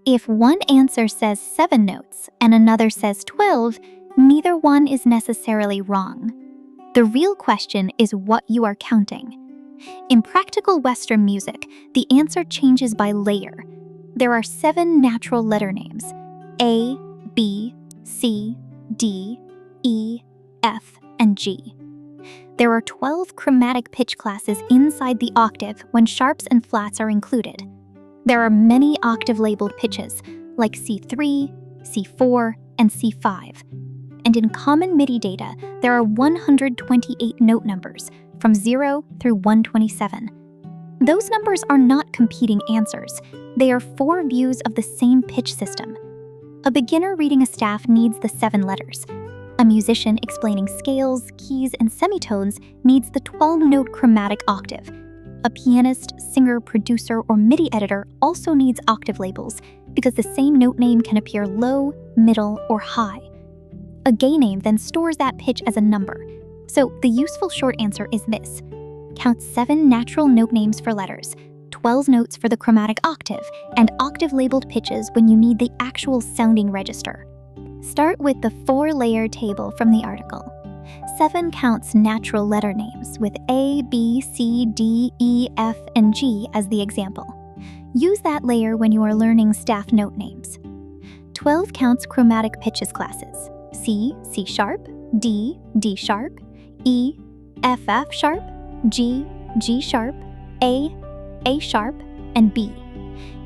If one answer says 7 notes and another says 12, neither one is necessarily wrong. The real question is what you are counting. In practical Western music, the answer changes by layer. There are 7 natural letter names: A, B, C, D, E, F, and G. There are 12 chromatic pitch classes inside the octave when sharps and flats are included. There are many octave-labeled pitches, like C3, C4, and C5. And in common MIDI data, there are 128 note numbers, from 0 through 127. Those numbers are not competing answers. They are 4 views of the same pitch system. A beginner reading a staff needs the 7 letters. A musician explaining scales, keys, and semitones needs the 12-note chromatic octave. A pianist, singer, producer, or MIDI editor also needs octave labels because the same note name can appear low, middle, or high. A gay name then stores that pitch as a number. So the useful short answer is this: count 7 natural note names for letters, 12 notes for the chromatic octave, and octave-labeled pitches when you need the actual sounding register. Start with the 4-layer table from the article. 7 counts natural letter names with A, B, C, D, E, F, and G as the example. Use that layer when you are learning staff note names. 12 counts chromatic pitches classes: C, C sharp, D, D sharp, E, F, F sharp, G, G sharp, A sharp, and B.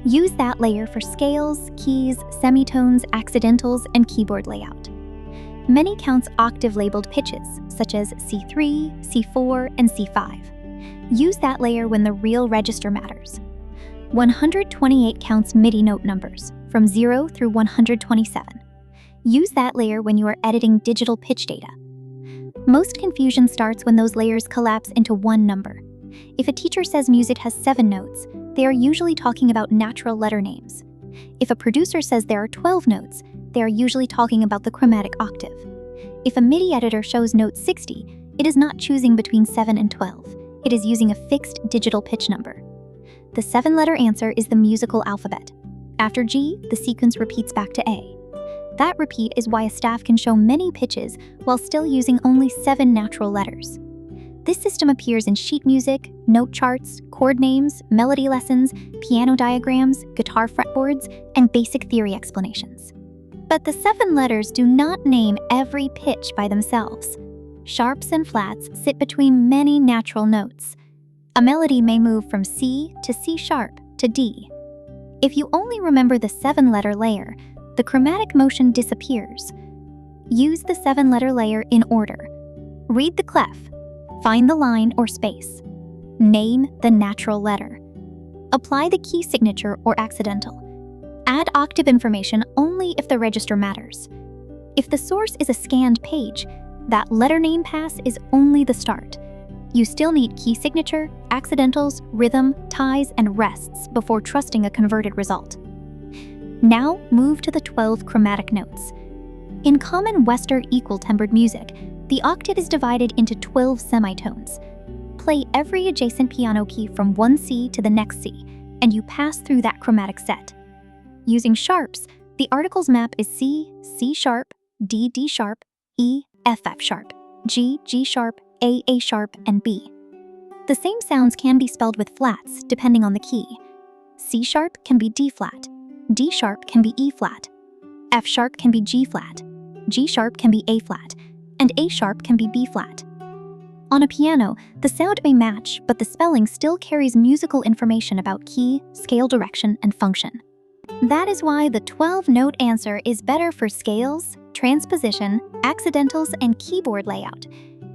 Use that layer for scales, keys, semitones, accidentals, and keyboard layout. Many counts octave-labeled pitches, such as C3, C4, and C5. Use that layer when the real register matters. 128 counts MIDI note numbers, from 0 through 127. Use that layer when you are editing digital pitch data. Most confusion starts when those layers collapse into one number. If a teacher says music has 7 notes, they are usually talking about natural letter names. If a producer says there are 12 notes, they are usually talking about the chromatic octave. If a MIDI editor shows note 60, it is not choosing between 7 and 12. It is using a fixed digital pitch number. The 7-letter answer is the musical alphabet. After G, the sequence repeats back to A. That repeat is why a staff can show many pitches while still using only 7 natural letters. This system appears in sheet music, note charts, chord names, melody lessons, piano diagrams, guitar fretboards, and basic theory explanations. But the 7 letters do not name every pitch by themselves. Sharps and flats sit between many natural notes. A melody may move from C to C sharp to D. If you only remember the 7-letter layer, the chromatic motion disappears. Use the 7-letter layer in order. Read the clef. Find the line or space. Name the natural letter. Apply the key signature or accidental. Add octave information only if the register matters. If the source is a scanned page, that letter name pass is only the start. You still need key signature, accidentals, rhythm, ties, and rests before trusting a converted result. Now move to the 12 chromatic notes. In common Western equal-tempered music, the octave is divided into 12 semitones. Play every adjacent piano key from one C to the next C, and you pass through that chromatic set. Using sharps, the article's map is C, C sharp, D, D sharp, E, F, F sharp, G, G sharp, A sharp, and B. The same sounds can be spelled with flats depending on the key. C sharp can be D flat, D sharp can be E flat, F sharp can be G flat, G sharp can be A flat, and A sharp can be B flat. On a piano, the sound may match, but the spelling still carries musical information about key, scale direction, and function. That is why the 12-note answer is better for scales, transposition, accidentals, and keyboard layout.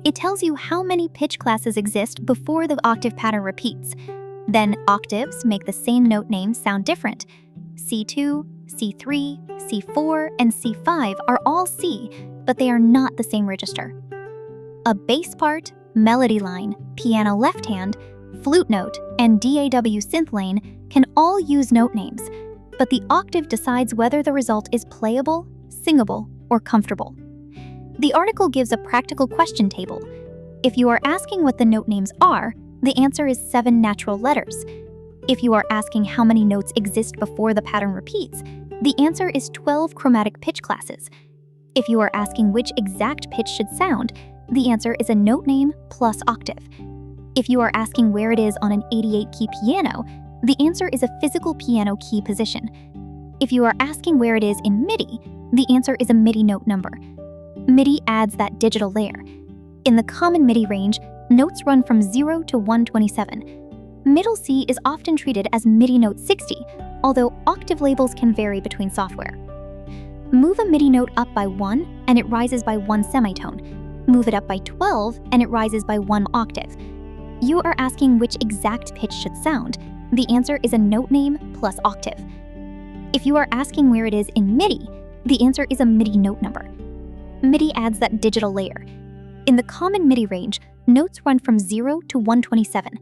It tells you how many pitch classes exist before the octave pattern repeats. Then octaves make the same note names sound different. C2, C3, C4, and C5 are all C, but they are not the same register. A bass part, melody line, piano left hand, flute note, and DAW synth lane can all use note names, but the octave decides whether the result is playable, singable, or comfortable. The article gives a practical question table. If you are asking what the note names are, the answer is 7 natural letters. If you are asking how many notes exist before the pattern repeats, the answer is 12 chromatic pitch classes. If you are asking which exact pitch should sound, the answer is a note name plus octave. If you are asking where it is on an 88-key piano, the answer is a physical piano key position. If you are asking where it is in MIDI, the answer is a MIDI note number. MIDI adds that digital layer. In the common MIDI range, notes run from 0 to 127. Middle C is often treated as MIDI note 60, although octave labels can vary between software. Move a MIDI note up by 1 and it rises by 1 semitone. Move it up by 12 and it rises by 1 octave. You are asking which exact pitch should sound. The answer is a note name plus octave. If you are asking where it is in MIDI, the answer is a MIDI note number. MIDI adds that digital layer. In the common MIDI range, notes run from 0 to 127.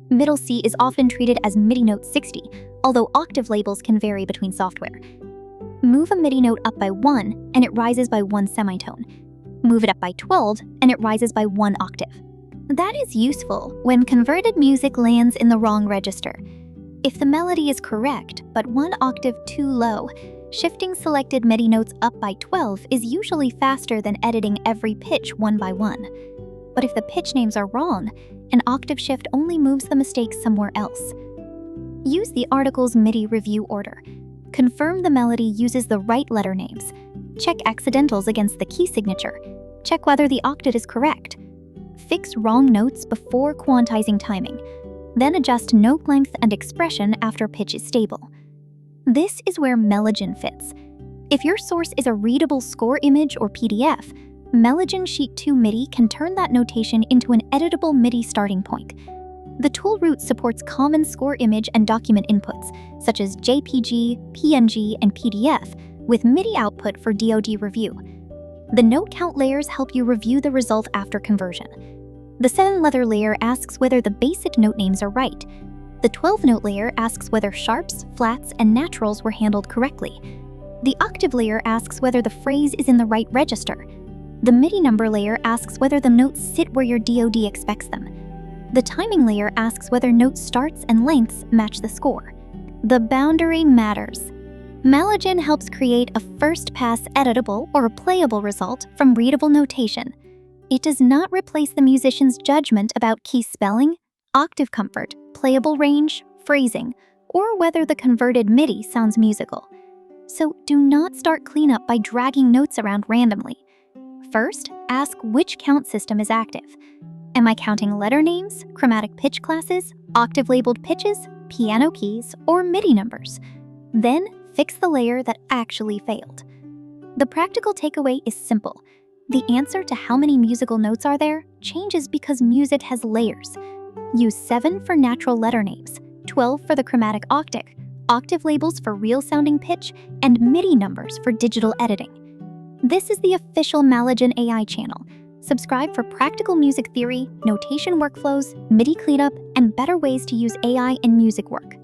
Middle C is often treated as MIDI note 60, although octave labels can vary between software. Move a MIDI note up by 1 and it rises by 1 semitone. Move it up by 12 and it rises by 1 octave. That is useful when converted music lands in the wrong register. If the melody is correct but 1 octave too low, shifting selected MIDI notes up by 12 is usually faster than editing every pitch one by one. But if the pitch names are wrong, an octave shift only moves the mistake somewhere else. Use the article's MIDI review order. Confirm the melody uses the right letter names. Check accidentals against the key signature. Check whether the octave is correct. Fix wrong notes before quantizing timing. Then adjust note length and expression after pitch is stable. This is where Melogen fits. If your source is a readable score image or PDF, Melogen Sheet2MIDI can turn that notation into an editable MIDI starting point. The tool root supports common score image and document inputs, such as JPG, PNG, and PDF, with MIDI output for DoD review. The note count layers help you review the result after conversion. The 7-letter layer asks whether the basic note names are right. The 12-note layer asks whether sharps, flats, and naturals were handled correctly. The octave layer asks whether the phrase is in the right register. The MIDI number layer asks whether the notes sit where your DoD expects them. The timing layer asks whether note starts and lengths match the score. The boundary matters. Melogen helps create a first-pass editable or playable result from readable notation. It does not replace the musician's judgment about key spelling, octave comfort, playable range, phrasing, or whether the converted MIDI sounds musical. So do not start cleanup by dragging notes around randomly. First, ask which count system is active. Am I counting letter names, chromatic pitch classes, octave-labeled pitches, piano keys, or MIDI numbers? Then, fix the layer that actually failed. The practical takeaway is simple. The answer to how many musical notes are there changes because music has layers. Use 7 for natural letter names, 12 for the chromatic octave, octave labels for real-sounding pitch, and MIDI numbers for digital editing. This is the official Melogen AI channel. Subscribe for practical music theory, notation workflows, MIDI cleanup, and better ways to use AI in music work.